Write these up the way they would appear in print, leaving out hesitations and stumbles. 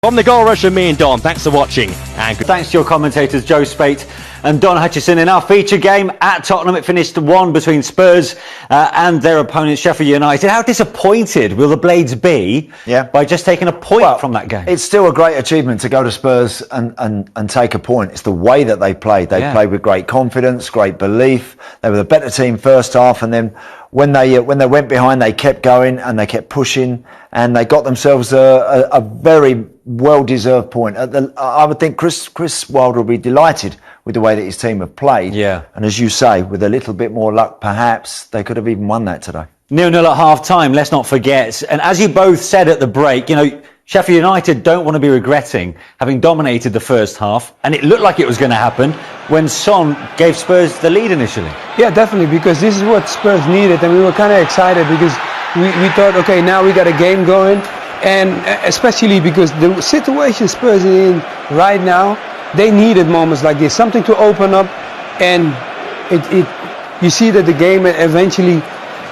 From the Goal Rush and me and Don, thanks for watching. And thanks to your commentators Joe Spate and Don Hutchison. In our feature game at Tottenham, it finished 1 between Spurs and their opponent Sheffield United. How disappointed will the Blades be by just taking a point from that game? It's still a great achievement to go to Spurs and take a point. It's the way that they played. They played with great confidence, great belief. They were the better team first half, and then when they went behind, they kept going and they kept pushing, and they got themselves a very well-deserved point. I would think Chris Wilder will be delighted with the way that his team have played. Yeah. And as you say, with a little bit more luck, perhaps they could have even won that today. 0-0 at half-time, let's not forget. And as you both said at the break, you know, Sheffield United don't want to be regretting having dominated the first half, and it looked like it was going to happen when Son gave Spurs the lead initially. Yeah, definitely, because this is what Spurs needed, and we were kind of excited because we thought, okay, now we got a game going, and especially because the situation Spurs are in right now, they needed moments like this, something to open up, and you see that the game eventually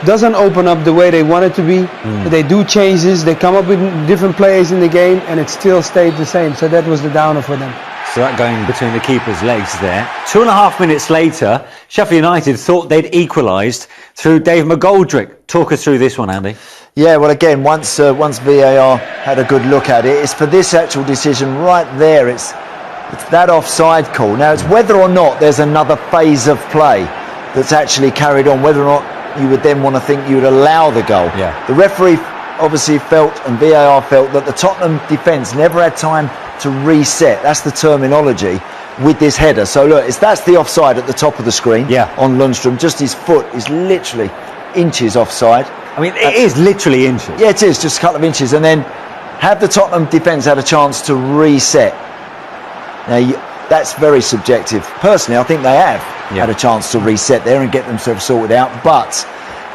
doesn't open up the way they want it to be. They do changes, they come up with different players in the game, and it still stayed the same. So that was the downer for them. So that going between the keeper's legs there. 2.5 minutes later, Sheffield United thought they'd equalised through Dave McGoldrick. Talk us through this one, Andy. Yeah, well, again, once VAR had a good look at it, it's for this actual decision right there. It's that offside call. Now, it's whether or not there's another phase of play that's actually carried on, whether or not you would then want to think you would allow the goal. Yeah. The referee obviously felt, and VAR felt, that the Tottenham defence never had time to reset. That's the terminology with this header. So look, that's the offside at the top of the screen on Lundstrom. Just his foot is literally inches offside. I mean, it is literally inches. Yeah, it is, just a couple of inches. And then have the Tottenham defence had a chance to reset? Now, that's very subjective. Personally, I think they have had a chance to reset there and get themselves sorted out, but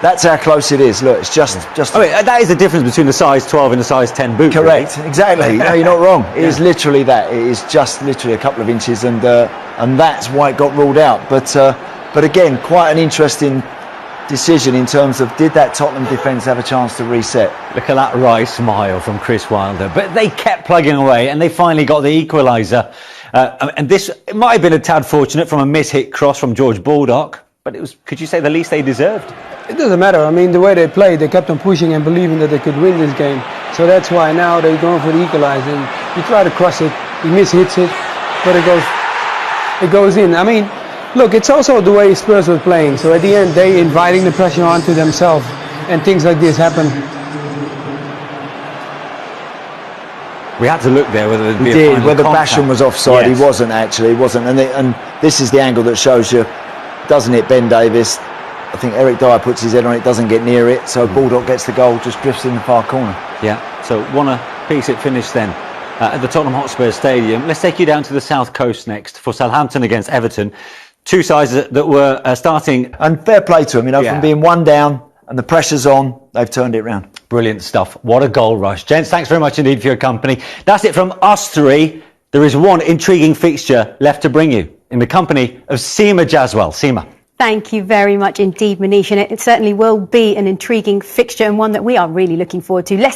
that's how close it is. Look, it's just. I mean, that is the difference between the size 12 and the size 10 boot. Correct, really. exactly. No, you're not wrong. It is literally that. It is just literally a couple of inches, and that's why it got ruled out. But again, quite an interesting decision in terms of, did that Tottenham defence have a chance to reset? Look at that wry smile from Chris Wilder. But they kept plugging away, and they finally got the equaliser. And this, it might have been a tad fortunate from a miss-hit cross from George Baldock, but it was, could you say, the least they deserved? It doesn't matter. I mean, the way they played, they kept on pushing and believing that they could win this game. So that's why now they're going for the equaliser. And you try to cross it, he mishits it, but it goes in. I mean, look, it's also the way Spurs were playing. So at the end, they inviting the pressure onto themselves, and things like this happen. We had to look there whether there'd be a final whether contact. Basham was offside. Yes. He wasn't actually. He wasn't. And this is the angle that shows you, doesn't it, Ben Davies? I think Eric Dyer puts his head on it, doesn't get near it, so Baldock gets the goal, just drifts in the far corner. Yeah, so 1-1 it finished then at the Tottenham Hotspur Stadium. Let's take you down to the South Coast next for Southampton against Everton. Two sides that were starting. And fair play to them, you know, from being one down and the pressure's on, they've turned it round. Brilliant stuff. What a goal rush. Gents, thanks very much indeed for your company. That's it from us three. There is one intriguing fixture left to bring you in the company of Seema Jaswal. Seema. Thank you very much indeed, Manish. And it certainly will be an intriguing fixture and one that we are really looking forward to.